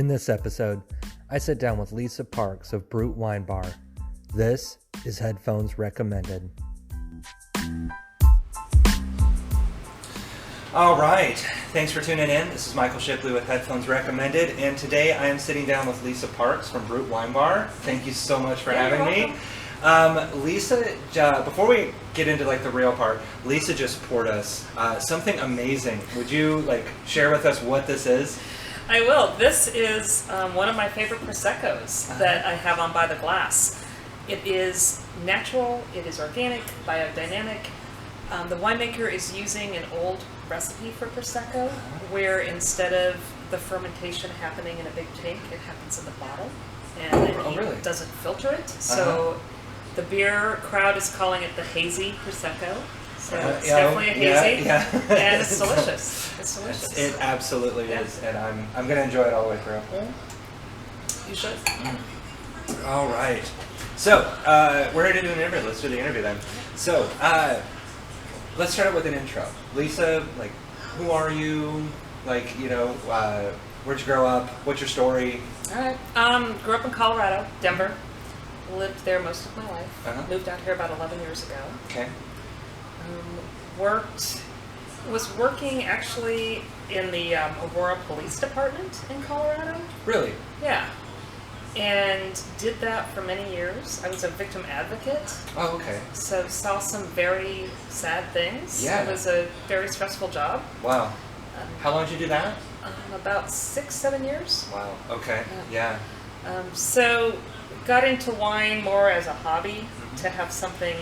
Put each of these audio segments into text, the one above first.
In this episode, I sit down with Lisa Parks of Brut Wine Bar. This is Headphones Recommended. All right, thanks for tuning in. This is Michael Shipley with Headphones Recommended, and today I am sitting down with Lisa Parks from Brut Wine Bar. Thank you so much for having me. Lisa, before we get into the real part, Lisa just poured us something amazing. Would you share with us what this is? I will. This is one of my favorite Prosecco's that I have on by the glass. It is natural, it is organic, biodynamic. The winemaker is using an old recipe for Prosecco where instead of the fermentation happening in a big tank, it happens in the bottle. And he doesn't filter it. So the beer crowd is calling it the hazy Prosecco. So it's definitely a hazy, and it's delicious. It's delicious. It absolutely is, and I'm going to enjoy it all the way through. You should. All right. So we're ready to do an interview. Let's do the interview then. So let's start out with an intro. Lisa, who are you? Where'd you grow up? What's your story? All right. Grew up in Colorado, Denver. Lived there most of my life. Moved out here about 11 years ago. Okay. Was working actually in the Aurora Police Department in Colorado. Really? Yeah. And did that for many years. I was a victim advocate. Oh, okay. So saw some very sad things. Yeah. It was a very stressful job. Wow. How long did you do that? About 6-7 years. Wow. Okay. Yeah. So got into wine more as a hobby, to have something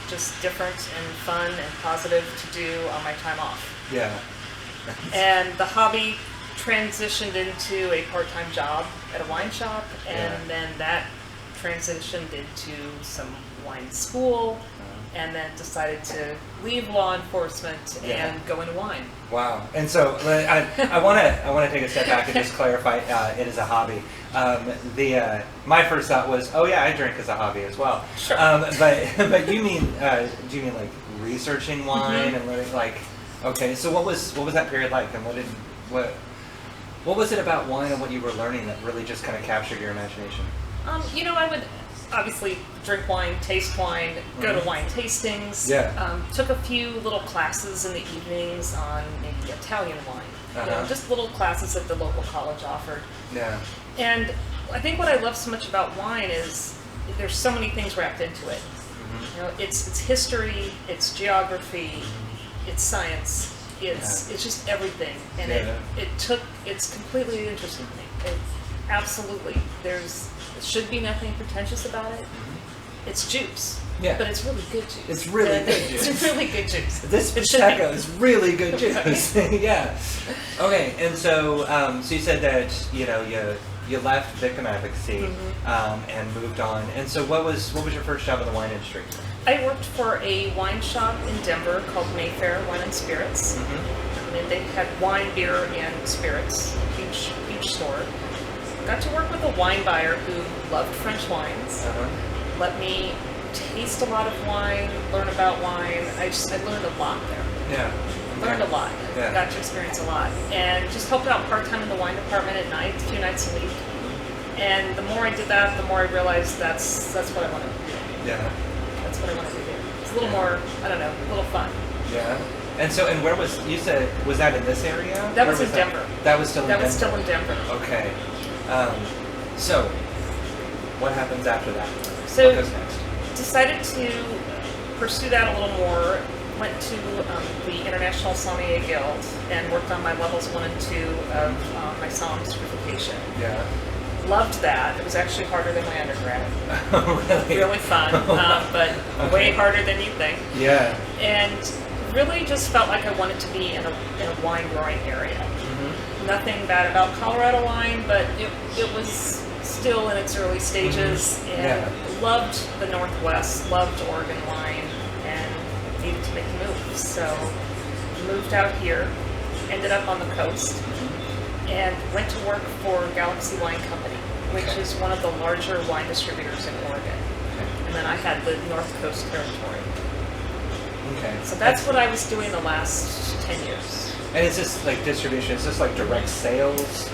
just different and fun and positive to do on my time off. Yeah. And the hobby transitioned into a part-time job at a wine shop, and then that transitioned into some wine school, and then decided to leave law enforcement and go into wine. Wow. And so I want to take a step back and just clarify it is a hobby. My first thought was, oh yeah, I drink as a hobby as well. Sure. But you mean do you mean researching wine and learning okay, so what was that period like, and what was it about wine and what you were learning that really just kind of captured your imagination? I would obviously drink wine, taste wine, go to wine tastings. Yeah. Took a few little classes in the evenings on maybe Italian wine. Just little classes that the local college offered. Yeah. And I think what I love so much about wine is there's so many things wrapped into it. It's history, it's geography, it's science, it's just everything. And it's completely interesting to me. Absolutely. There should be nothing pretentious about it. It's juice. Yeah. But it's really good juice. It's really good juice. It's really good juice. This Prosecco is really good juice. Yeah. Okay, and so you said that you left victim advocacy and moved on. And so what was your first job in the wine industry? I worked for a wine shop in Denver called Mayfair Wine and Spirits. And they had wine, beer, and spirits. Huge store. Got to work with a wine buyer who loved French wines. Let me taste a lot of wine, learn about wine. I learned a lot there. Yeah. Learned a lot. Yeah. Got to experience a lot. And just helped out part-time in the wine department at night, a few nights a week. And the more I did that, the more I realized that's what I wanted to do. Yeah. That's what I wanted to do. It's a little more, a little fun. Yeah. And so, and where was that in this area? That was in Denver. That was still in Denver? That was still in Denver. Okay. So, what happens after that? So, what goes next? Decided to pursue that a little more. Went to the International Sommelier Guild and worked on my levels 1 and 2 of my Somm certification. Yeah. Loved that. It was actually harder than my undergrad. Oh, really? Really fun, but way harder than you think. Yeah. And really just felt like I wanted to be in a wine growing area. Nothing bad about Colorado wine, but it was still in its early stages, and loved the Northwest, loved Oregon wine, and needed to make a move. So moved out here, ended up on the coast, and went to work for Galaxy Wine Company, which is one of the larger wine distributors in Oregon. And then I had the North Coast territory. Okay. So that's what I was doing the last 10 years. And is this like distribution? Is this like direct sales?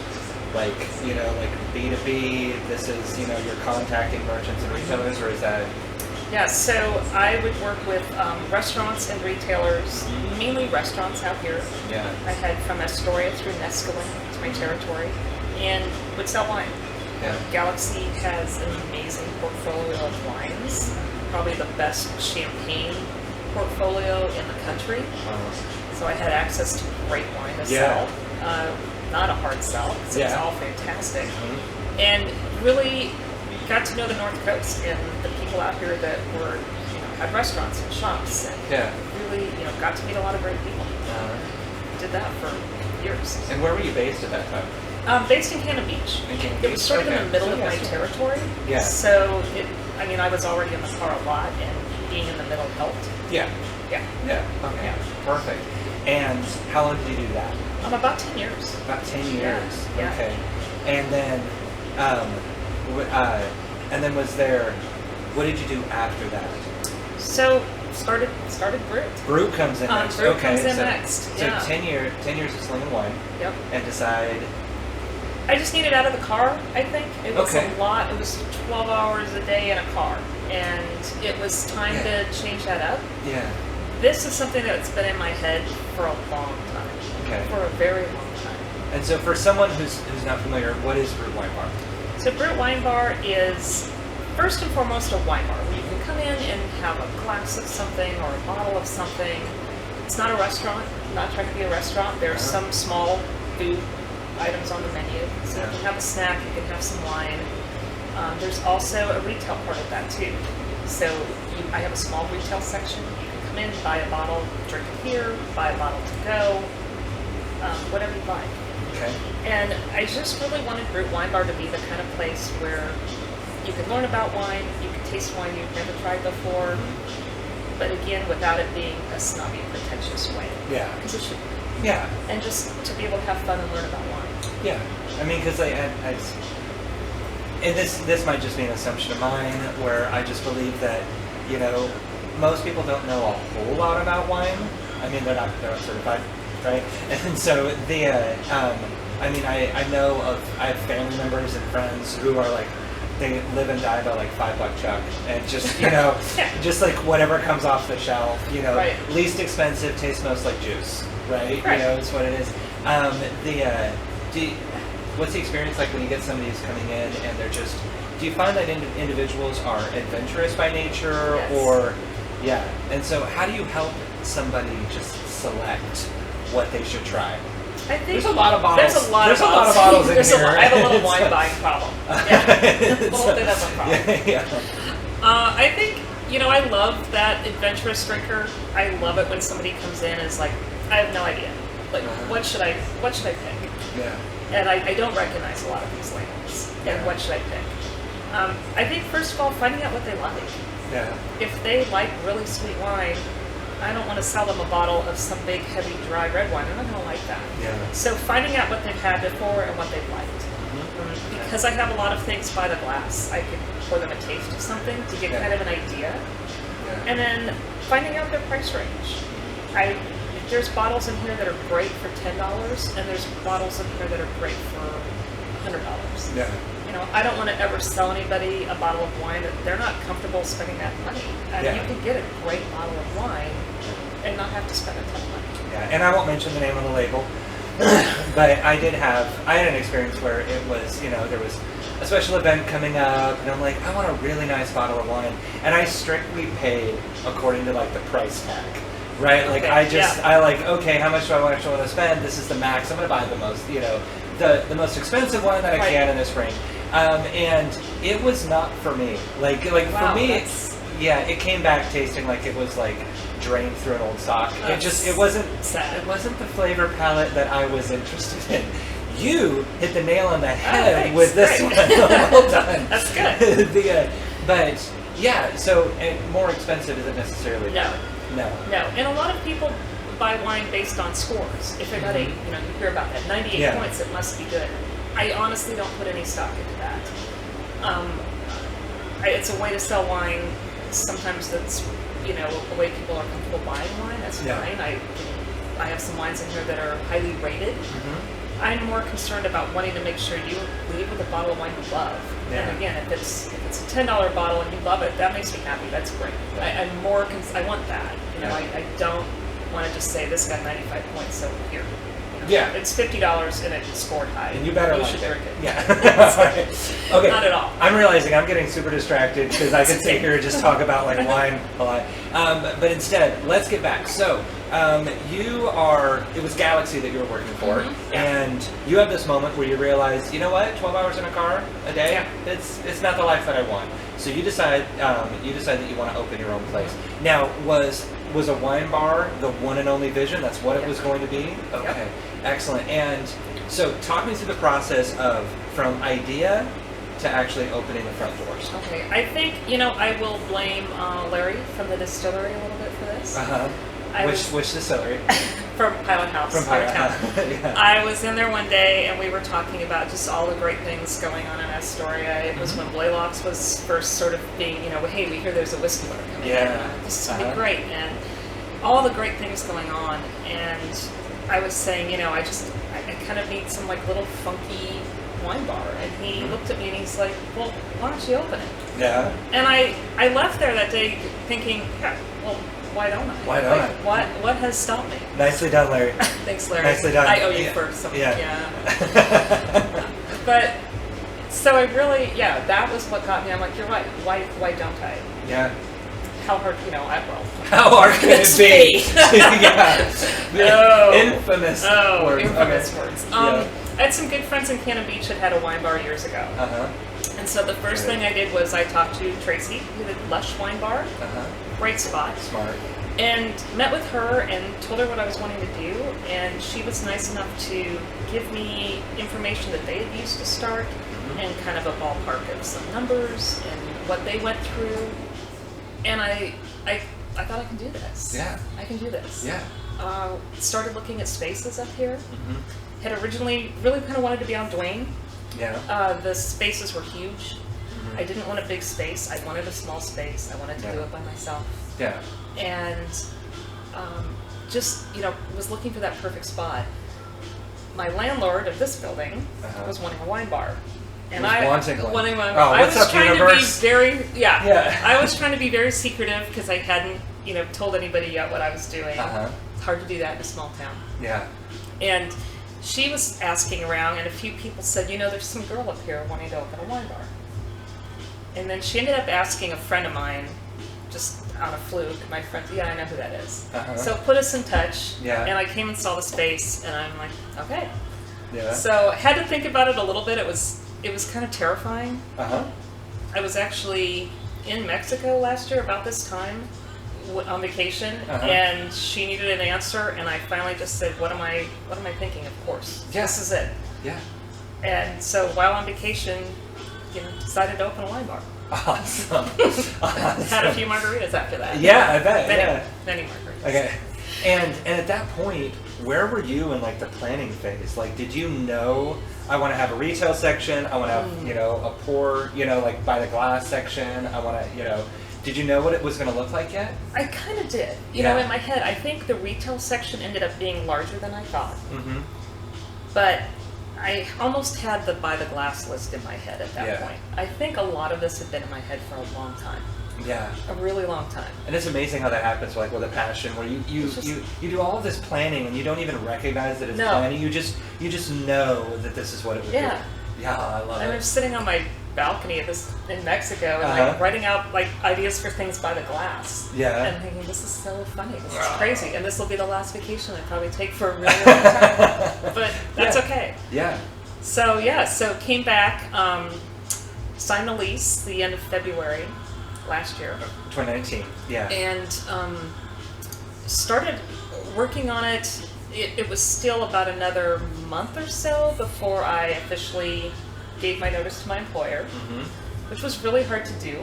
like, like B2B, this is, you're contacting merchants and retailers, or is that? Yeah, so I would work with restaurants and retailers, mainly restaurants out here. Yeah. I had from Astoria through Neskowin, it's my territory, and would sell wine. Yeah. Galaxy has an amazing portfolio of wines, probably the best champagne portfolio in the country. So I had access to great wine to sell. Not a hard sell, because it was all fantastic. And really got to know the North Coast and the people out here that were, had restaurants and shops, and really, got to meet a lot of great people. Did that for years. And where were you based at that time? Based in Cannon Beach. It was sort of in the middle of my territory. Yeah. So I was already in the car a lot, and being in the middle helped. Yeah. Yeah. Yeah. Okay. Yeah. Perfect. And how long did you do that? About 10 years. About 10 years. Yeah. Okay. And then, was there? What did you do after that? So started Brut. Brut comes in next. Brut Okay. comes in next. So Yeah. 10 years of slinging wine. Yep. And decide. I just needed out of the car, I think. It was Okay. a lot. It was 12 hours a day in a car. And it was time to change that up. Yeah. This is something that's been in my head for a long time. Okay. For a very long time. And so for someone who's not familiar, what is Brut Wine Bar? So Brut Wine Bar is first and foremost a wine bar where you can come in and have a glass of something or a bottle of something. It's not a restaurant. I'm not trying to be a restaurant. There's some small food items on the menu. So you can have a snack, you can have some wine. There's also a retail part of that too. So I have a small retail section. You can come in, buy a bottle, drink it here, buy a bottle to go, whatever you buy. Okay. And I just really wanted Brut Wine Bar to be the kind of place where you can learn about wine, you can taste wine you've never tried before, but again, without it being a snobby, pretentious way. Yeah. Because it should be. Yeah. And just to be able to have fun and learn about wine. Yeah. I mean, because and this might just be an assumption of mine, where I just believe that, most people don't know a whole lot about wine. I mean, they're not certified, right? And so I know I have family members and friends who are like, they live and die by like $5 chuck, and just just like whatever comes off the shelf, Right. least expensive, tastes most like juice, right? Right. Is what it is. What's the experience like when you get somebody who's coming in and they're just? Do you find that individuals are adventurous by nature, Yes. or And so, how do you help somebody just select what they should try? I think There's a lot of bottles. There's a lot of bottles in here. I have a little wine buying problem. Yeah. A little bit of a problem. Yeah. I think, I love that adventurous drinker. I love it when somebody comes in and is like, I have no idea. Like, what should I pick? Yeah. And I don't recognize a lot of these labels. And what should I pick? I think, first of all, finding out what they like. Yeah. If they like really sweet wine, I don't want to sell them a bottle of some big, heavy, dry red wine. They're not going to like that. Yeah. So finding out what they've had before and what they've liked. Because I have a lot of things by the glass. I could pour them a taste of something to get kind of an idea. Yeah. And then finding out their price range. There's bottles in here that are great for $10, and there's bottles in here that are great for $100. Yeah. I don't want to ever sell anybody a bottle of wine that they're not comfortable spending that money. You can get a great bottle of wine and not have to spend a ton of money. Yeah, and I won't mention the name on the label, but I had an experience where it was, there was a special event coming up, and I'm like, I want a really nice bottle of wine, and I strictly paid according to like the price tag. Right, like okay, how much do I actually want to spend? This is the max. I'm going to buy the most, the most expensive one that I can in this range. And it was not for me. Like for me, it came back tasting like it was like drained through an old sock. It wasn't the flavor palette that I was interested in. You hit the nail on the head with this one. Well done. That's good. So more expensive isn't necessarily bad. No. And a lot of people buy wine based on scores. If it got you hear about that 98 points, it must be good. I honestly don't put any stock into that. It's a way to sell wine. Sometimes that's a way people are comfortable buying wine. That's fine. I have some wines in here that are highly rated, I'm more concerned about wanting to make sure you leave with a bottle of wine you love. Yeah. And again, if it's a $10 bottle and you love it, that makes me happy. That's great. I want that. You know, Yeah. I don't want to just say this got 95 points, so here. You know, Yeah. It's $50 and it scored high. And you better like should it. drink it. Yeah. Okay. Not at all. I'm realizing I'm getting super distracted because I could sit here and just talk about like wine a lot. But instead, let's get back. So, it was Galaxy that you were working for, and you have this moment where you realize, you know what, 12 hours in a car a day, it's not the life that I want. So you decide that you want to open your own place. Now, was a wine bar the one and only vision? That's what it was going to be? Okay, excellent. And so talk me through the process of from idea to actually opening the front doors. Okay, I think, I will blame Larry from the distillery a little bit for this. Which distillery? From Pilot House. From Pilot Town. House. Yeah. I was in there one day and we were talking about just all the great things going on in Astoria. It was when Blaylock's was first sort of being, hey, we hear there's a whiskey bar coming in. This is going to be great. And all the great things going on. And I was saying, I kind of need some like little funky wine bar. And he looked at me and he's like, well, why don't you open it? Yeah. And I left there that day thinking, yeah, well, why don't I? Why don't I? What has stopped me? Nicely done, Larry. Thanks, Larry. Nicely done. I owe you for something. Yeah. But so I really, that was what got me. I'm like, you're right. Why don't I? Yeah. How hard, How hard can it be? Yeah. Infamous words. Infamous words. Yeah. I had some good friends in Cannon Beach that had a wine bar years ago. And so the first thing I did was I talked to Tracy, who did Lush Wine Bar. Great spot. Smart. And met with her and told her what I was wanting to do, and she was nice enough to give me information that they had used to start and kind of a ballpark of some numbers and what they went through. And I thought I can do this. Yeah. I can do this. Yeah. Started looking at spaces up here. Had originally really kind of wanted to be on Duane. Yeah. The spaces were huge. I didn't want a big space. I wanted a small space. I wanted to do it by myself. Yeah. And just, was looking for that perfect spot. My landlord of this building was wanting a wine bar. And I was wanting one. I was trying to be very, I was trying to be very secretive because I hadn't, told anybody yet what I was doing. It's hard to do that in a small town. Yeah. And she was asking around, and a few people said, there's some girl up here wanting to open a wine bar. And then she ended up asking a friend of mine, just on a fluke, my friend, I know who that is. So put us in touch, and I came and saw the space, and I'm like, okay. Yeah. So I had to think about it a little bit. It was kind of terrifying. I was actually in Mexico last year about this time on vacation, and she needed an answer, and I finally just said, what am I thinking? Of course. This is it. Yeah. And so while on vacation, decided to open a wine bar. Awesome. Had a few margaritas after that. Yeah, I bet. Many margaritas. Okay. And at that point, where were you in like the planning phase? Like, did you know I want to have a retail section? I want to have a pour, like by the glass section. I want to Did you know what it was going to look like yet? I kind of did. In my head, I think the retail section ended up being larger than I thought. But I almost had the by the glass list in my head at that point. I think a lot of this had been in my head for a long time. Yeah. A really long time. And it's amazing how that happens, like with a passion, where you do all of this planning and you don't even recognize that it's planning. You just know that this is what it would be. Yeah, I love it. I was sitting on my balcony in Mexico and like writing out like ideas for things by the glass. Yeah. And thinking, this is so funny. This is crazy. And this will be the last vacation I probably take for a really long time. But that's okay. Yeah. So came back, signed the lease the end of February last year. 2019. Yeah. And started working on it. It was still about another month or so before I officially gave my notice to my employer, which was really hard to do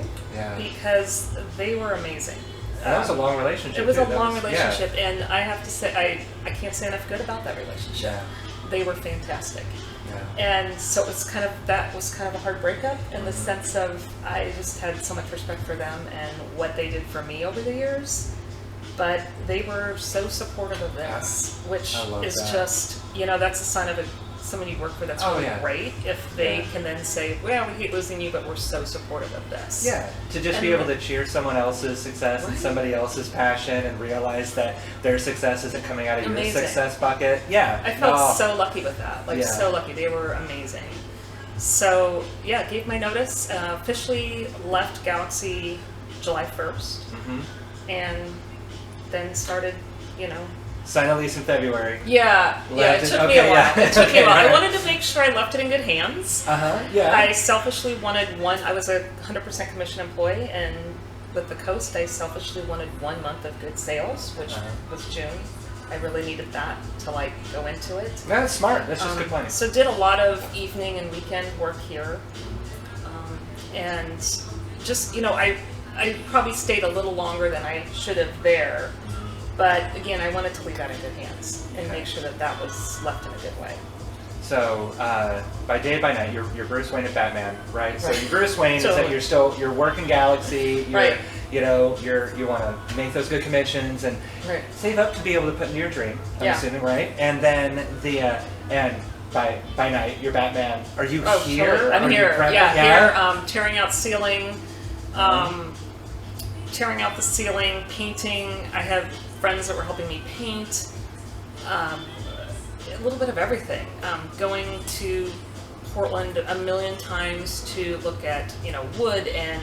because they were amazing. And that was a long relationship. It was a long relationship, and I have to say, I can't say enough good about that relationship. Yeah. They were fantastic. Yeah. And so that was kind of a hard breakup in the sense of I just had so much respect for them and what they did for me over the years. But they were so supportive of this, which is just, that's a sign of a someone you work for that's Oh, really yeah. great if they Yeah. can then say, well, we hate losing you, but we're so supportive of this. Yeah, to just be able to cheer someone else's success and Right. somebody else's passion and realize that their success isn't coming out of your Amazing. success bucket. Yeah. I felt Oh, so lucky with that, like Yeah. so lucky. They were amazing. So yeah, gave my notice, officially left Galaxy July 1st, mhm. and then started, you know. Sign a lease in February. Yeah, it Left it- took me okay, a while. yeah. It took me a Okay, while. I right. wanted to make sure I left it in good hands. Yeah. I selfishly wanted I was a 100% commission employee, and with the Coast, I selfishly wanted 1 month of good sales, which was June. I really needed that to like go into it. That's smart. That's just good planning. So did a lot of evening and weekend work here, and just, you know, I probably stayed a little longer than I should have there, but again, I wanted to leave that in good hands and make sure that that was left in a good way. So by day by night, you're Bruce Wayne and Batman, right? So Right. you're Bruce Wayne is that Totally. you're working Galaxy. You're, Right. You know, you want to make those good commissions and Right. save up to be able to put into your dream. I'm Yeah. assuming, right? And then and by night, you're Batman. Are you here? Totally. I'm Are you here. prepping? Here, tearing out ceiling, tearing out the ceiling, painting. I have friends that were helping me paint. A little bit of everything. Going to Portland a million times to look at, you know, wood and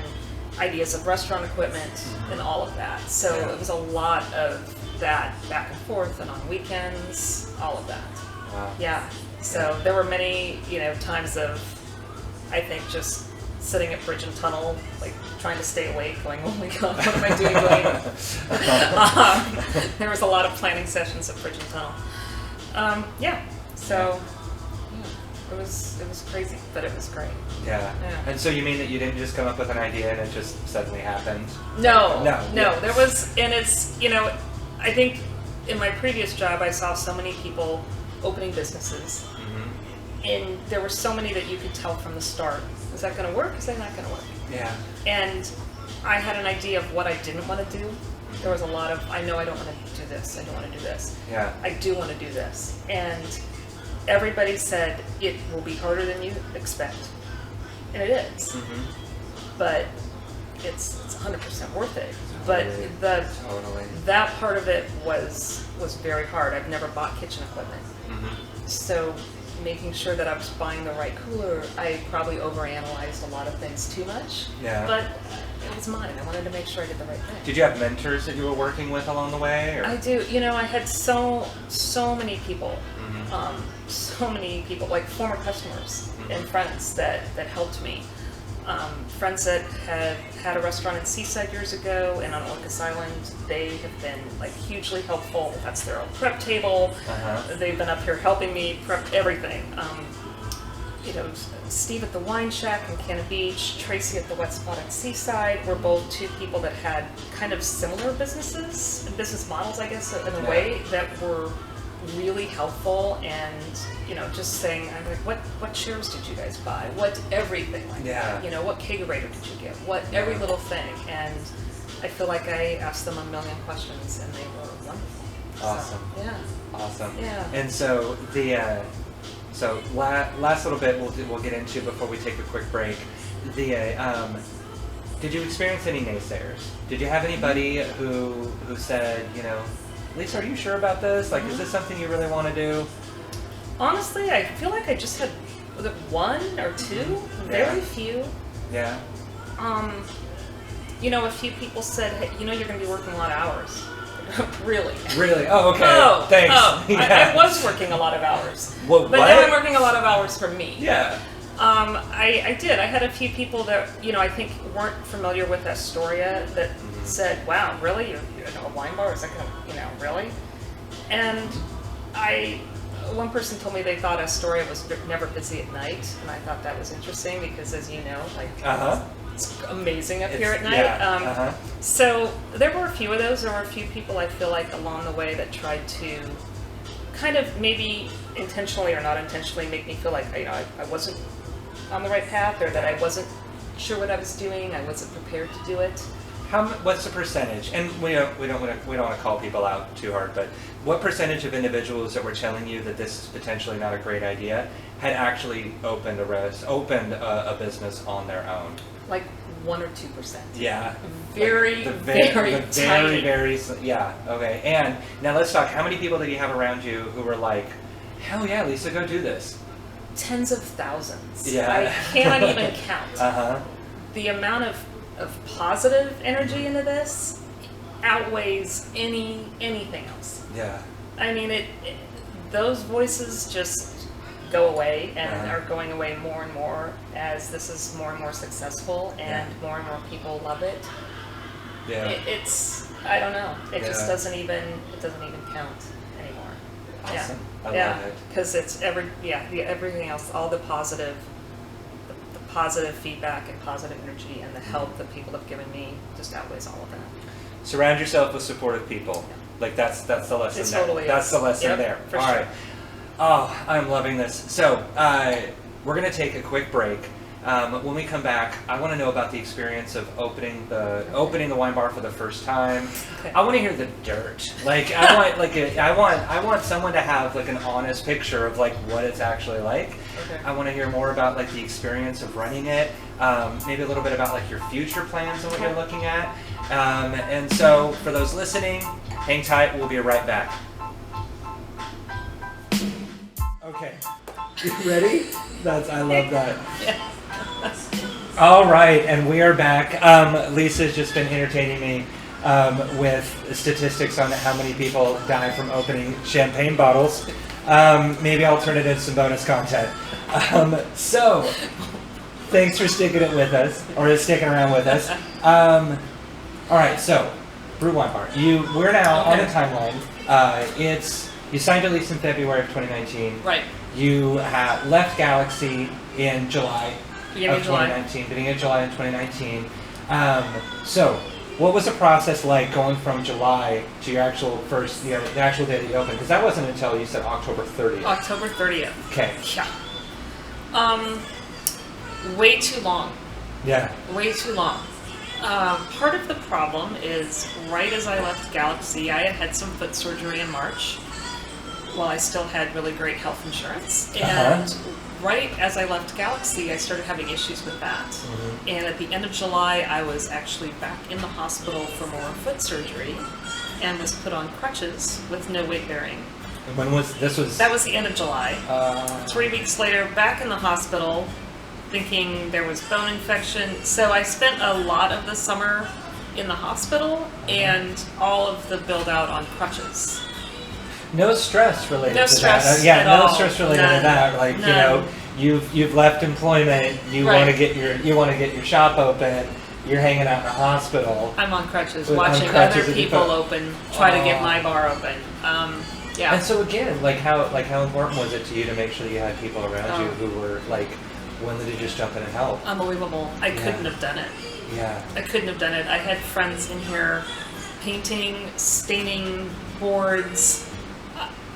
ideas of restaurant equipment and all of that. So Yeah. it was a lot of that back and forth, and on weekends, all of that. Wow. Yeah. So there were many, you know, times of, I think, just sitting at Bridge and Tunnel, like trying to stay awake, going, "Oh my God, what am I doing?" There was a lot of planning sessions at Bridge and Tunnel. Yeah. So yeah, it was crazy, but it was great. Yeah. Yeah. And so you mean that you didn't just come up with an idea and it just suddenly happened? No. Yeah. There was, and it's, you know, I think in my previous job I saw so many people opening businesses, and there were so many that you could tell from the start, is that going to work? Is that not going to work? Yeah. And I had an idea of what I didn't want to do. There was a lot of, I know I don't want to do this, I don't want to do this. Yeah. I do want to do this. And everybody said it will be harder than you expect. And it is. But it's 100% worth it. But Totally. that part of it was very hard. I've never bought kitchen equipment. So making sure that I was buying the right cooler, I probably overanalyzed a lot of things too much. Yeah. But it was mine. I wanted to make sure I did the right thing. Did you have mentors that you were working with along the way? Or? I do. You know, I had so many people, like former customers and friends that helped me. Friends that had a restaurant in Seaside years ago and on Orcas Island, they have been like hugely helpful. That's their own prep table. They've been up here helping me prep everything. You know, Steve at the Wine Shack in Cannon Beach, Tracy at the Wet Spot at Seaside were both two people that had kind of similar businesses and business models, I guess, in a way that were really helpful. And, you know, just saying, I'm like, what chairs did you guys buy? What everything like that? You know, what kegerator did you get? What every little thing. And I feel like I asked them a million questions and they were wonderful. Awesome. So, yeah. Awesome. Yeah. And so last little bit we'll get into before we take a quick break. Did you experience any naysayers? Did you have anybody who said, you know, Lisa, are you sure about this? Like, is this something you really want to do? Honestly, I feel like I just had, was it one or two? Very few. Yeah. You know, a few people said, hey, you know, you're going to be working a lot of hours. Really? Really? Oh, okay. Oh, Thanks. Oh, Yeah. I was working a lot of hours. What? But now I'm working a lot of hours for me. Yeah. I did. I had a few people that, you know, I think weren't familiar with Astoria that said, wow, really? You're a wine bar? Is that going to, you know, really? And one person told me they thought Astoria was never busy at night, and I thought that was interesting because, as you know, like, it's amazing up here at night. Yeah. So there were a few of those. There were a few people I feel like along the way that tried to kind of maybe intentionally or not intentionally make me feel like, you know, I wasn't on the right path, or that I wasn't sure what I was doing, I wasn't prepared to do it. What's the percentage? And we don't want to call people out too hard, but what percentage of individuals that were telling you that this is potentially not a great idea had actually opened a business on their own? Like 1 or 2%. Yeah. Very, Like very tiny. Yeah. Okay. And now let's talk. How many people did you have around you who were like, "Hell yeah, Lisa, go do this"? Tens of thousands. Yeah. I cannot even count. Uh-huh. The amount of positive energy into this outweighs anything else. Yeah. I mean, those voices just go away and Uh-huh. are going away more and more as this is more and more successful and more people love it. Yeah. It's I don't know. It just Yeah. doesn't even count anymore. Awesome. Yeah. I love it. Because it's everything else, all the positive feedback and positive energy and the help that people have given me just outweighs all of that. Surround yourself with supportive people. Yeah. Like that's the lesson It there. totally That's is. the lesson Yep, there. for All sure. right. Oh, I'm loving this. So we're gonna take a quick break. When we come back, I want to know about the experience of opening the wine bar for the first time. Okay. I want to hear the dirt. Like I want someone to have like an honest picture of like what it's actually like. Okay. I want to hear more about like the experience of running it. Maybe a little bit about like your future plans and what you're looking at. And so for those listening, hang tight. We'll be right back. Okay. You ready? I love that. Yeah. All right, and we are back. Lisa's just been entertaining me with statistics on how many people die from opening champagne bottles. Maybe I'll turn it into some bonus content. So, thanks for sticking around with us. All right, so Brut Wine Bar. We're now on a timeline. You signed a lease in February of 2019. Right. You left Galaxy in July Beginning of 2019, beginning of July in 2019. So, what was the process like going from July to your actual first, the actual day that you opened? Because that wasn't until you said October 30th. October 30th. Okay. Yeah. Way too long. Yeah. Way too long. Part of the problem is right as I left Galaxy, I had some foot surgery in March while I still had really great health insurance. And right as I left Galaxy, I started having issues with that. Mm-hmm. And at the end of July, I was actually back in the hospital for more foot surgery and was put on crutches with no weight bearing. And when was this? That was the end of July. 3 weeks later, back in the hospital, thinking there was bone infection. So I spent a lot of the summer in the hospital and all of the build out on crutches. No stress related No to stress that. at No all. stress related to None. that. Like None. you've left employment. You Right. want to get your shop open. You're hanging out in a hospital. I'm on crutches, On watching crutches other as you people put- open, try to get my bar open. Yeah. And so again, like how important was it to you to make sure that you had people around you who were like willing to just jump in and help? Unbelievable. I couldn't have done it. Yeah. I couldn't have done it. I had friends in here painting, staining boards.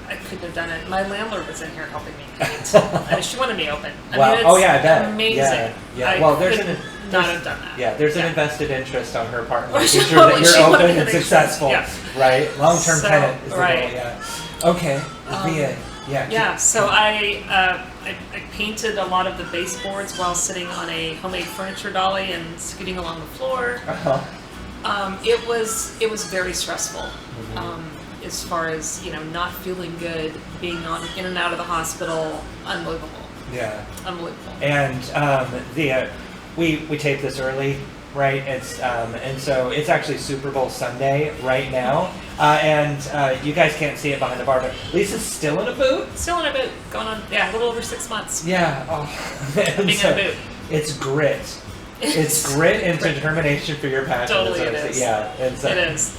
I couldn't have done it. My landlord was in here helping me paint. And she wanted me open. I Wow. mean, it's Oh yeah, I bet. amazing. Yeah. I Well, could not have done that. Yeah, there's an Yeah. invested interest on her part in Oh, making she sure that wanted you're to open make and sure. successful. Yeah. Right? Long-term So, tenant is the right. goal. Yeah. Okay. Yeah. Yeah, so I painted a lot of the baseboards while sitting on a homemade furniture dolly and scooting along the floor. Uh-huh. It was very stressful. Mm-hmm. As far as not feeling good, being in and out of the hospital, unbelievable. Yeah. Unbelievable. And we tape this early, right? It's and so it's actually Super Bowl Sunday right now, and you guys can't see it behind the bar, but Lisa's still in a boot. Still in a boot, going on a little over 6 months. Yeah. Oh. Being in a boot. It's grit. It's grit and determination for your passion. Totally, it is. Yeah. It is.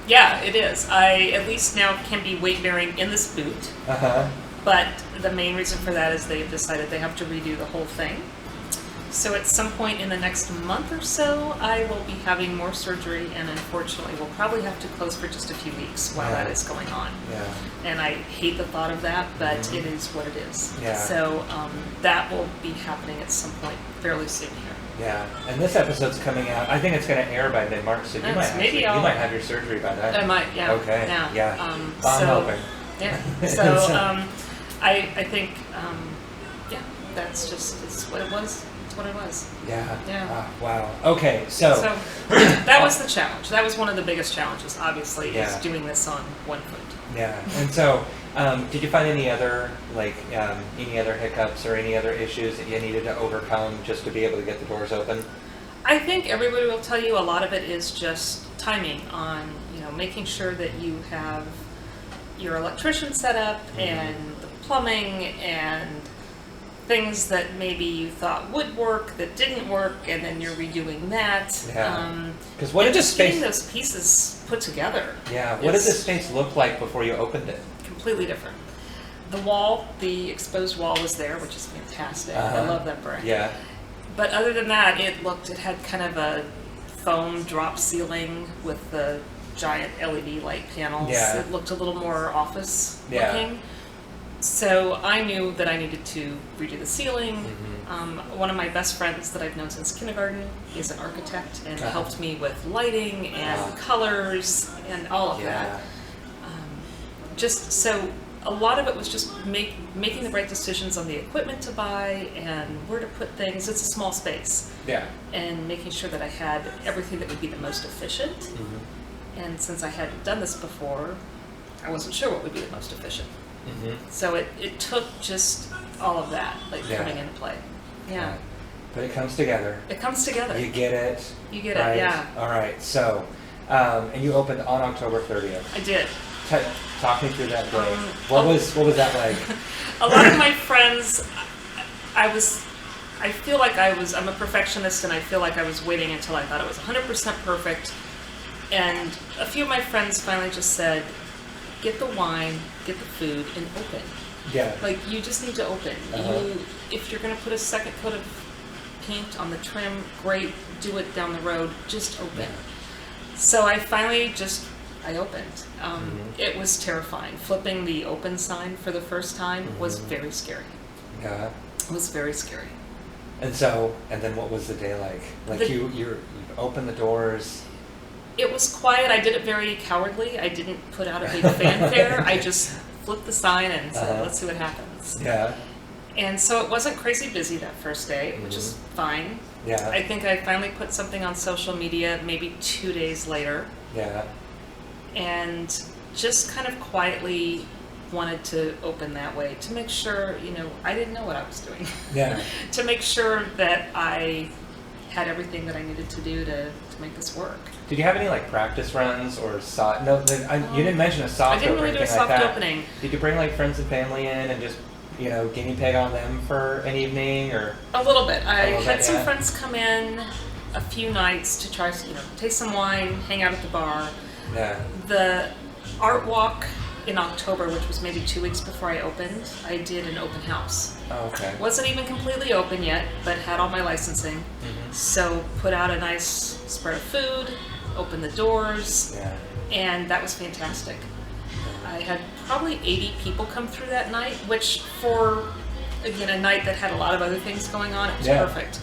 Yeah, it is. I at least now can be weight bearing in this boot. Uh-huh. But the main reason for that is they've decided they have to redo the whole thing. So at some point in the next month or so, I will be having more surgery, and unfortunately, we'll probably have to close for just a few weeks while that is going on. Yeah. And I hate the thought of that, but it is what it is. Yeah. So that will be happening at some point fairly soon here. Yeah, and this episode's coming out. I think it's going to air by mid-March, so you might have your surgery by then. I might, yeah. Okay. Yeah. I'm hoping. Yeah. So I think that's just it's what it was. It's what it was. Yeah. Yeah. Wow. Okay. So that was the challenge. That was one of the biggest challenges. Obviously, is doing this on one foot. Yeah. And so, did you find any other hiccups or any other issues that you needed to overcome just to be able to get the doors open? I think everybody will tell you a lot of it is just timing on, making sure that you have your electrician set up and the plumbing and things that maybe you thought would work that didn't work, and then you're redoing that. Yeah. Because what did just getting those pieces put together? Yeah. What did this space look like before you opened it? Completely different. The exposed wall was there, which is fantastic. I love that brick. Yeah. But other than that, it had kind of a foam drop ceiling with the giant LED light panels. Yeah. It looked a little more office looking. So I knew that I needed to redo the ceiling. One of my best friends that I've known since kindergarten is an architect and helped me with lighting and colors and all of that. Just so a lot of it was just making the right decisions on the equipment to buy and where to put things. It's a small space. Yeah. And making sure that I had everything that would be the most efficient. And since I hadn't done this before, I wasn't sure what would be the most efficient. So it took just all of that coming into play. Yeah. But it comes together. It comes together. You get it. You get right? it, yeah. All right. So, and you opened on October 30th. I did. Talk me through that day. What was that like? A lot of my friends, I'm a perfectionist, and I feel like I was waiting until I thought it was 100% perfect. And a few of my friends finally just said, get the wine, get the food, and open. Yeah. You just need to open. If you're going to put a second coat of paint on the trim, great, do it down the road, just open. So I finally I opened. It was terrifying. Flipping the open sign for the first time was very scary. Yeah. It was very scary. And then what was the day like? You opened the doors. It was quiet. I did it very cowardly. I didn't put out a big fanfare. I just flipped the sign and said, let's see what happens. Yeah. And so it wasn't crazy busy that first day, which is fine. Yeah. I think I finally put something on social media maybe 2 days later. Yeah. And just kind of quietly wanted to open that way to make sure, I didn't know what I was doing. Yeah. To make sure that I had everything that I needed to do to make this work. Did you have any practice runs or you didn't mention a soft opening. I didn't really do a soft opening. Did you bring friends and family in and just guinea pig on them for an evening or? A little bit. I had some friends come in a few nights to try, taste some wine, hang out at the bar. Yeah. The art walk in October, which was maybe 2 weeks before I opened, I did an open house. Oh, okay. Wasn't even completely open yet, but had all my licensing. So put out a nice spread of food, opened the doors, and that was fantastic. I had probably 80 people come through that night, which for, again, a night that had a lot of other things going on, it was perfect.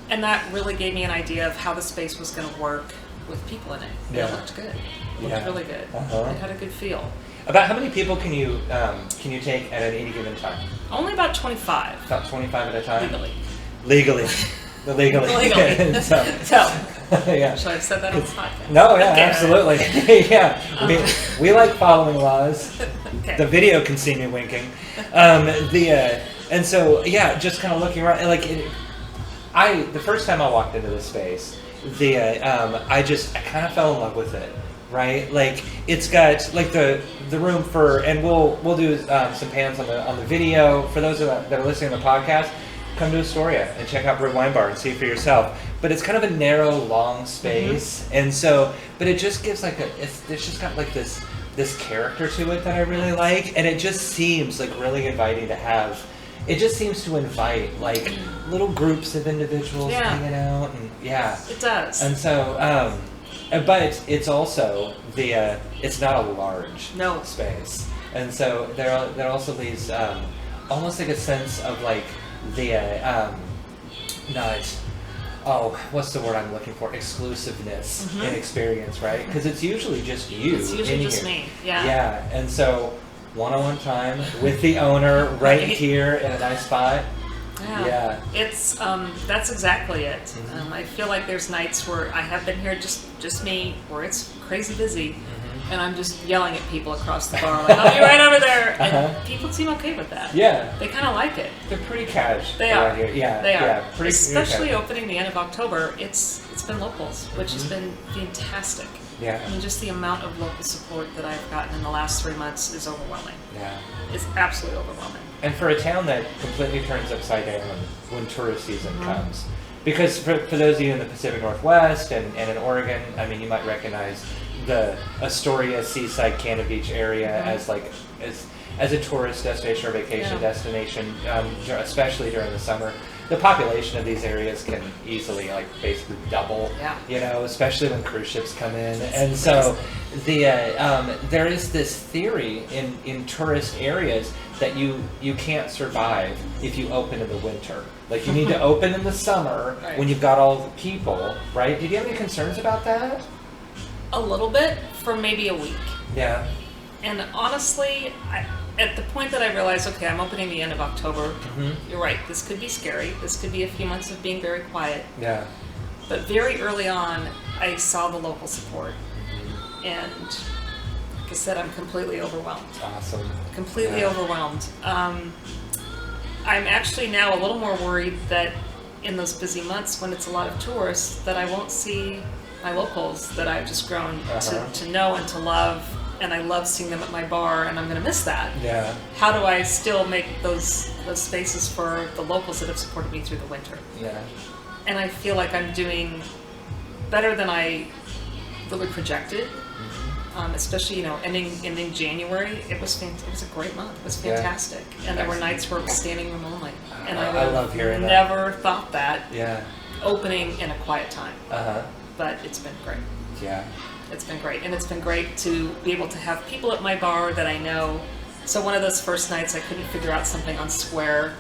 And that really gave me an idea of how the space was going to work with people in it. It looked good. It looked really good. It had a good feel. About how many people can you take at any given time? Only about 25. About 25 at a time? Legally. Legally. So, yeah. Should I have said that on the podcast? No, absolutely. Yeah. We like following laws. Okay. The video can see me winking. And so, just kind of looking around, the first time I walked into this space, I kind of fell in love with it. Right, it's got the room for, and we'll do some pans on the video for those that are listening to the podcast. Come to Astoria and check out Brut Wine Bar and see for yourself. But it's kind of a narrow, long space, and so, but it just gives it's just got this character to it that I really like, and it just seems really inviting to have. It just seems to invite little groups of individuals hanging out, and it does. And so. But it's also it's not a large space, and so there also leaves almost a sense of not what's the word I'm looking for? Exclusiveness in experience, right? Because it's usually just you. It's usually in just here. me. Yeah. Yeah, and so one-on-one time with the owner right here in a nice spot. Yeah. It's that's exactly it. I feel like there's nights where I have been here just me, where it's crazy busy, and I'm just yelling at people across the bar, like, "I'll be right over there," and people seem okay with that. Yeah. They kind of like it. They're pretty cash. They are. Here. Yeah. They are. Yeah. Pretty Especially cash. opening the end of October, it's been locals, which has been fantastic. Yeah. I mean, just the amount of local support that I've gotten in the last 3 months is overwhelming. Yeah. It's absolutely overwhelming. And for a town that completely turns upside down when tourist season comes. Because for those of you in the Pacific Northwest and in Oregon, I mean, you might recognize the Astoria, Seaside, Cannon Beach area as like as a tourist destination or vacation destination, especially during the summer. The population of these areas can easily like basically double, you know, especially when cruise ships come in. And so there is this theory in tourist areas that you can't survive if you open in the winter. Like you need to open in the summer when you've got all the people, right? Did you have any concerns about that? A little bit for maybe a week. Yeah. And honestly, at the point that I realized, okay, I'm opening the end of October, you're right, this could be scary. This could be a few months of being very quiet. Yeah. But very early on, I saw the local support. And like I said, I'm completely overwhelmed. Awesome. Completely overwhelmed. I'm actually now a little more worried that in those busy months when it's a lot of tourists, that I won't see my locals that I've just grown to know and to love. And I love seeing them at my bar, and I'm going to miss that. Yeah. How do I still make those spaces for the locals that have supported me through the winter? Yeah. And I feel like I'm doing better than I really projected. Especially, you know, ending January, it was a great month. It was fantastic, and there were nights where it was standing room only, and I love hearing that. Never thought that. Yeah. Opening in a quiet time. But it's been great. Yeah. It's been great, and it's been great to be able to have people at my bar that I know. So one of those first nights, I couldn't figure out something on Square,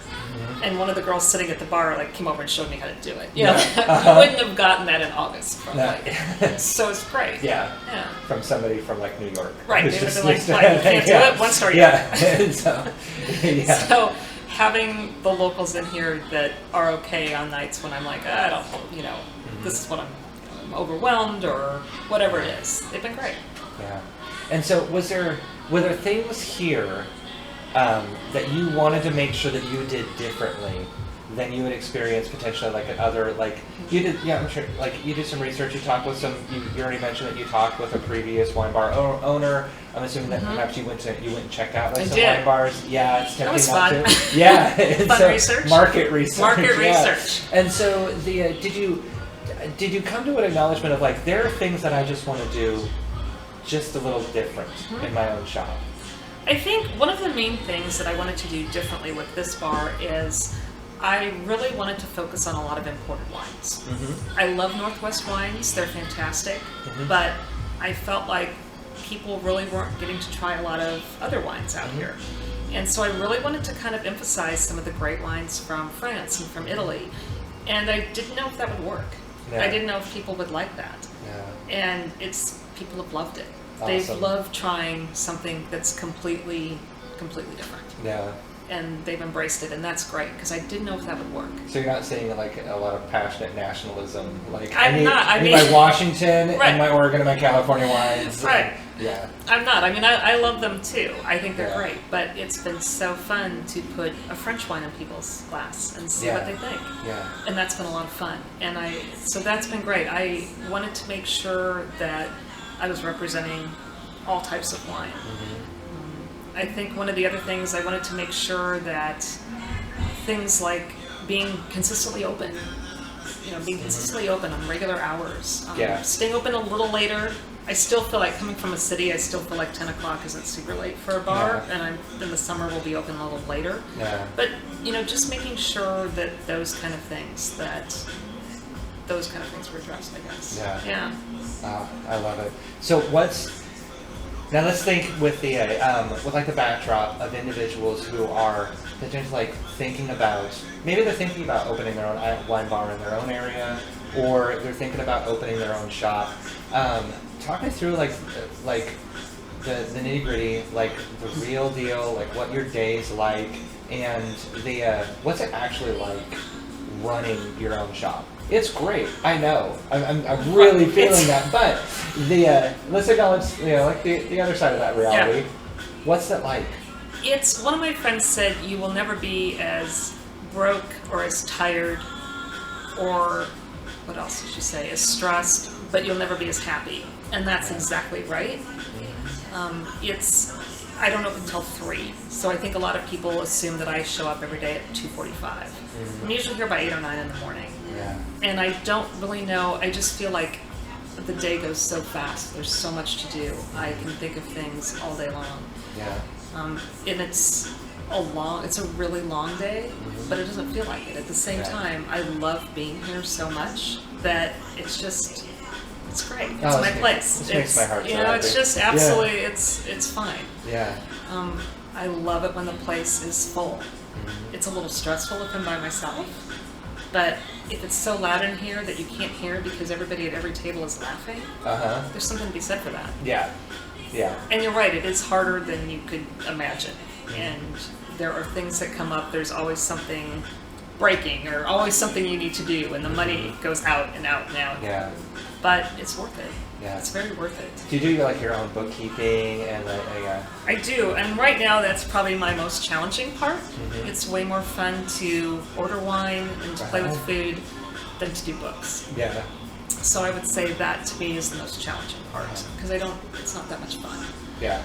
and one of the girls sitting at the bar like came over and showed me how to do it. You know, I wouldn't have gotten that in August, probably. So it's great. Yeah. From somebody from like New York. Right. They would have been like, "What? You can't do it? One story." Yeah. So having the locals in here that are okay on nights when I'm like, I don't, you know, this is what I'm overwhelmed or whatever it is. They've been great. Yeah. And so were there things here that you wanted to make sure that you did differently than you would experience potentially like at other, like you did, I'm sure, like you did some research, you talked with you already mentioned that you talked with a previous wine bar owner. I'm assuming that perhaps you went and checked out like some wine bars. Yeah, it's tempting not to. Yeah. Fun research. Market research. Market research. And so did you come to an acknowledgement of like, there are things that I just want to do just a little different in my own shop? I think one of the main things that I wanted to do differently with this bar is I really wanted to focus on a lot of imported wines. I love Northwest wines, they're fantastic, but I felt like people really weren't getting to try a lot of other wines out here. And so I really wanted to kind of emphasize some of the great wines from France and from Italy. And I didn't know if that would work. I didn't know if people would like that. And people have loved it. Awesome. They've loved trying something that's completely different. Yeah. And they've embraced it, and that's great, because I didn't know if that would work. So you're not seeing like a lot of passionate nationalism, like I mean, my Washington and my Oregon and my California wines. Right. Yeah. I'm not. I mean, I love them too. I think they're great, but it's been so fun to put a French wine in people's glass and see what they think. Yeah. And that's been a lot of fun. And so that's been great. I wanted to make sure that I was representing all types of wine. I think one of the other things, I wanted to make sure that things like being consistently open, being consistently open on regular hours, staying open a little later. I still feel like, coming from a city, I still feel like 10 o'clock isn't super late for a bar, and in the summer we'll be open a little later. Yeah. But, just making sure that those kind of things were addressed, I guess. Yeah. I love it. So Now let's think with the with like the backdrop of individuals who are potentially like thinking about, maybe they're thinking about opening their own wine bar in their own area, or they're thinking about opening their own shop. Talk me through like the nitty gritty, like the real deal, like what your day's like, and the what's it actually like running your own shop. It's great, I know. I'm really feeling that, but let's acknowledge like the other side of that reality. Yeah. What's that like? It's, one of my friends said, you will never be as broke or as tired or, what else did she say, as stressed, but you'll never be as happy. And that's exactly right. I don't open until 3, so I think a lot of people assume that I show up every day at 2:45. I'm usually here by 8 or 9 in the morning. Yeah. And I don't really know, I just feel like the day goes so fast. There's so much to do. I can think of things all day long. Yeah. And it's a really long day, but it doesn't feel like it. At the same time, I love being here so much that it's great. It's my place. This makes my heart so it's happy. just absolutely, it's fine. Yeah. I love it when the place is full. It's a little stressful if I'm by myself, but if it's so loud in here that you can't hear because everybody at every table is laughing, there's something to be said for that. Yeah. Yeah. And you're right, it is harder than you could imagine. And there are things that come up, there's always something breaking or always something you need to do, and the money goes out and out and out. Yeah. But it's worth it. Yeah. It's very worth it. Do you do like your own bookkeeping and I do, and right now that's probably my most challenging part. It's way more fun to order wine and to play with food than to do books. Yeah. So I would say that to me is the most challenging part, because it's not that much fun. Yeah.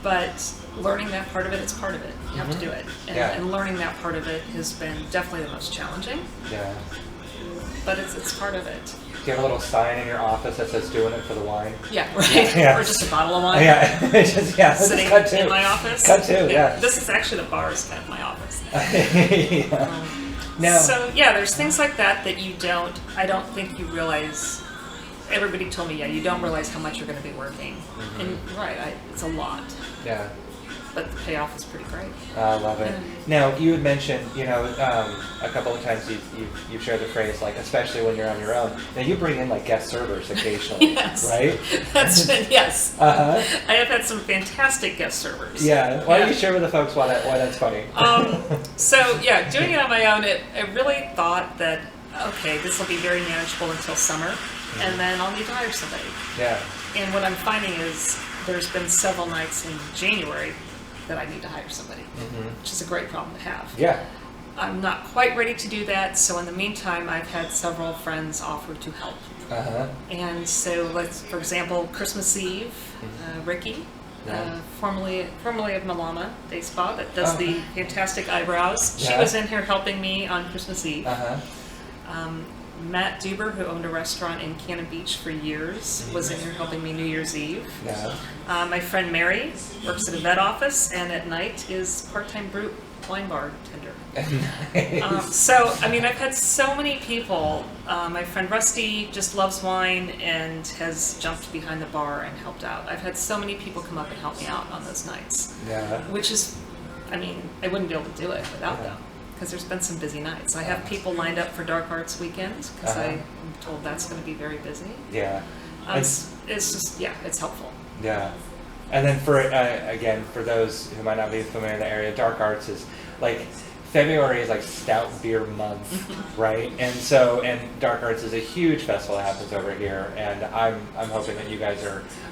But learning that part of it, it's part of it. You have to do it. And learning that part of it has been definitely the most challenging. Yeah. But it's part of it. Do you have a little sign in your office that says "Doing it for the wine"? Yeah, right. Yeah. Or just a bottle of wine. Yeah. Sitting cut too. in my office. Cut too. Yeah. This is actually the bar is kind of my office. Yeah. No. So yeah, there's things like that I don't think you realize. Everybody told me, you don't realize how much you're going to be working. And it's a lot. Yeah. But the payoff is pretty great. I love it. Now, you had mentioned, a couple of times you've shared the phrase, like, especially when you're on your own. Now, you bring in, like, guest servers occasionally, Yes. right? Yes. Uh-huh. I have had some fantastic guest servers. Yeah. Why don't you share with the folks why that's funny? Doing it on my own, I really thought that, okay, this will be very manageable until summer, and then I'll need to hire somebody. Yeah. And what I'm finding is there's been several nights in January that I need to hire somebody, which is a great problem to have. Yeah. I'm not quite ready to do that, so in the meantime, I've had several friends offer to help. And so, for example, Christmas Eve, Ricky, formerly of Malama Day Spa, that does the fantastic eyebrows. She was in here helping me on Christmas Eve. Matt Duber, who owned a restaurant in Cannon Beach for years, was in here helping me New Year's Eve. Yeah. My friend Mary works at a vet office, and at night is part-time Brut wine bar tender. Nice. I've had so many people. My friend Rusty just loves wine and has jumped behind the bar and helped out. I've had so many people come up and help me out on those nights. Yeah. Which is, I wouldn't be able to do it without them, because there's been some busy nights. I have people lined up for Dark Arts weekends, because I'm told that's going to be very busy. Yeah. It's just, it's helpful. Yeah. And then for those who might not be familiar in the area, Dark Arts is like, February is like stout beer month, right? And Dark Arts is a huge festival that happens over here, and I'm hoping that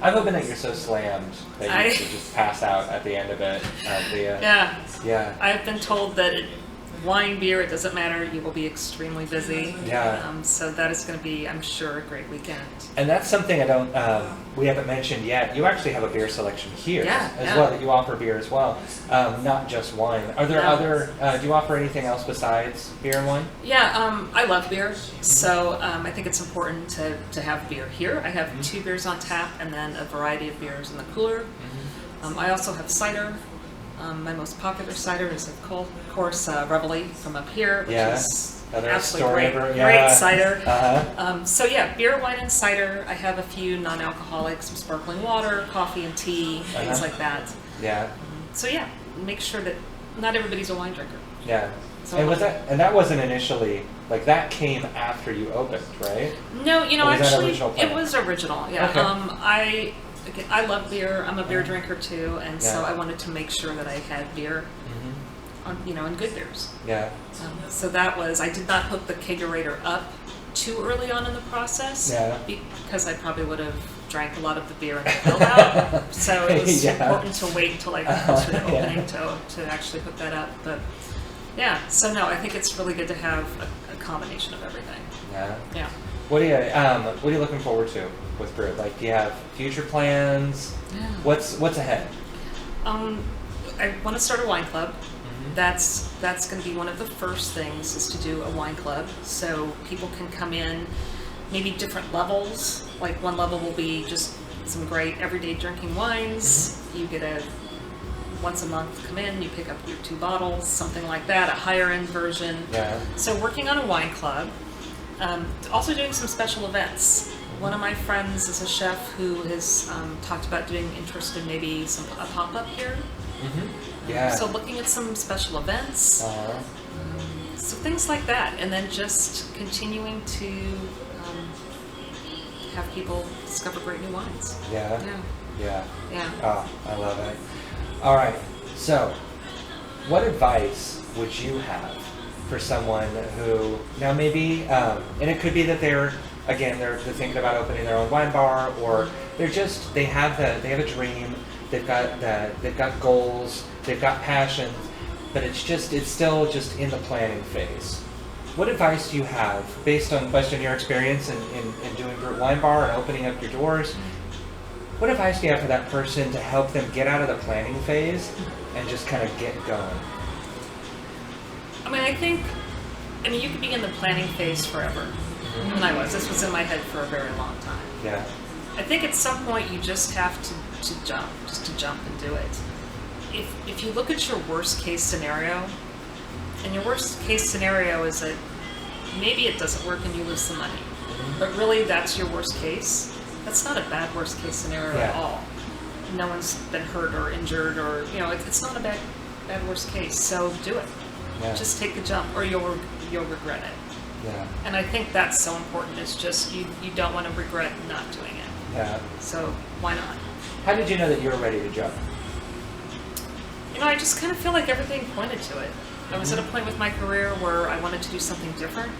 I'm hoping that you're so slammed that you could just pass out at the end of it. Yeah. I've been told that wine, beer, it doesn't matter, you will be extremely busy. Yeah. So that is going to be, I'm sure, a great weekend. And that's something we haven't mentioned yet. You actually have a beer selection here as well, that you offer beer as well, not just wine. Are there other, do you offer anything else besides beer and wine? Yeah, I love beer, so I think it's important to have beer here. I have 2 beers on tap and then a variety of beers in the cooler. I also have cider. My most popular cider is, of course, Reveille from up here, which is Another absolutely story great, ever. great cider. Uh-huh. Beer, wine, and cider. I have a few non-alcoholic, some sparkling water, coffee and tea, things like that. Yeah. So yeah, make sure that not everybody's a wine drinker. Yeah. So And that wasn't initially, like, that came after you opened, right? No, Or was that actually, original plan? it was original. Yeah. Okay. I love beer. I'm a beer drinker too, and so Yeah. I wanted to make sure that I had beer, and good beers. Yeah. So that was. I did not hook the kegerator up too early on in the process. Yeah. Because I probably would have drank a lot of the beer and spilled out. So it was important to wait until I got closer to opening to actually hook that up. But yeah. So no, I think it's really good to have a combination of everything. Yeah. Yeah. What are you looking forward to with Brut? Like, do you have future plans? Yeah. What's ahead? I want to start a wine club. That's going to be one of the first things, is to do a wine club, so people can come in, maybe different levels. Like, one level will be just some great everyday drinking wines. You get once a month come in, you pick up your 2 bottles, something like that, a higher end version. Yeah. So working on a wine club. Also doing some special events. One of my friends is a chef who has talked about doing interest in maybe a pop-up here. Yeah. So looking at some special events, so things like that, and then just continuing to have people discover great new wines. Yeah. Yeah. Oh, I love it. All right. So, what advice would you have for someone who now maybe, and it could be that they're thinking about opening their own wine bar, or they have a dream, they've got goals, they've got passions, but it's still just in the planning phase. What advice do you have, based on your experience in doing Brut Wine Bar and opening up your doors? What advice do you have for that person to help them get out of the planning phase and just kind of get going? I think you could be in the planning phase forever. And this was in my head for a very long time. Yeah. I think at some point you just have to jump and do it. If you look at your worst case scenario, and your worst case scenario is that maybe it doesn't work and you lose some money, but really that's your worst case, that's not a bad worst case scenario at all. No one's been hurt or injured, or it's not a bad worst case. So do it. Yeah. Just take the jump, or you'll regret it. Yeah. And I think that's so important. It's just you don't want to regret not doing it. Yeah. So why not? How did you know that you were ready to jump? I just kind of feel like everything pointed to it. I was at a point with my career where I wanted to do something different.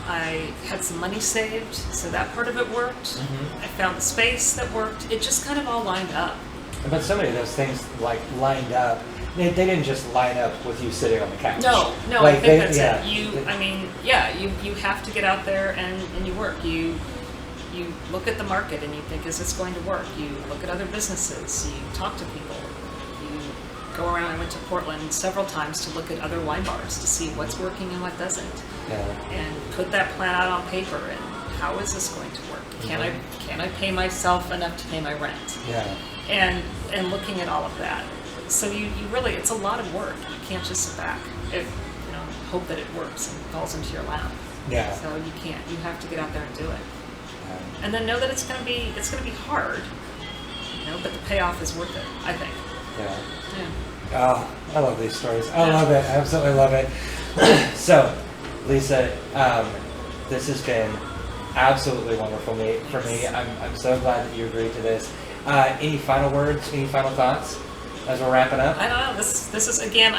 I had some money saved, so that part of it worked. I found the space that worked. It just kind of all lined up. But so many of those things lined up. They didn't just line up with you sitting on the couch. No, I think that's it. You have to get out there and you work. You look at the market and you think, is this going to work? You look at other businesses. You talk to people. You go around. I went to Portland several times to look at other wine bars to see what's working and what doesn't. Yeah. And put that plan out on paper. And how is this going to work? Can I pay myself enough to pay my rent? Yeah. And looking at all of that. So you really, it's a lot of work. You can't just sit back and hope that it works and falls into your lap. Yeah. So you can't. You have to get out there and do it. Yeah. And then know that it's going to be hard. But the payoff is worth it, I think. Yeah. Yeah. Oh, I love these stories. I love it. I absolutely love it. So, Lisa, this has been absolutely wonderful for me. I'm so glad that you agreed to this. Any final words? Any final thoughts as we're wrapping up? I don't know. This is, again,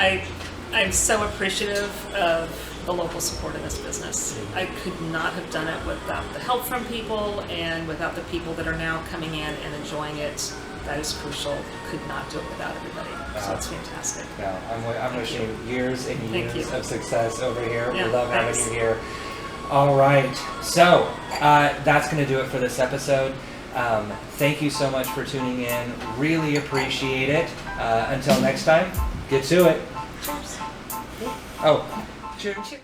I'm so appreciative of the local support in this business. I could not have done it without the help from people and without the people that are now coming in and enjoying it. That is crucial. Could not do it without everybody. So it's fantastic. No, I'm wishing you years and years of success over here. Yeah, we love having thanks. you here. All right. So that's going to do it for this episode. Thank you so much for tuning in. Really appreciate it. Until next time, get to it. Cheers. Oh, cheers. Cheers.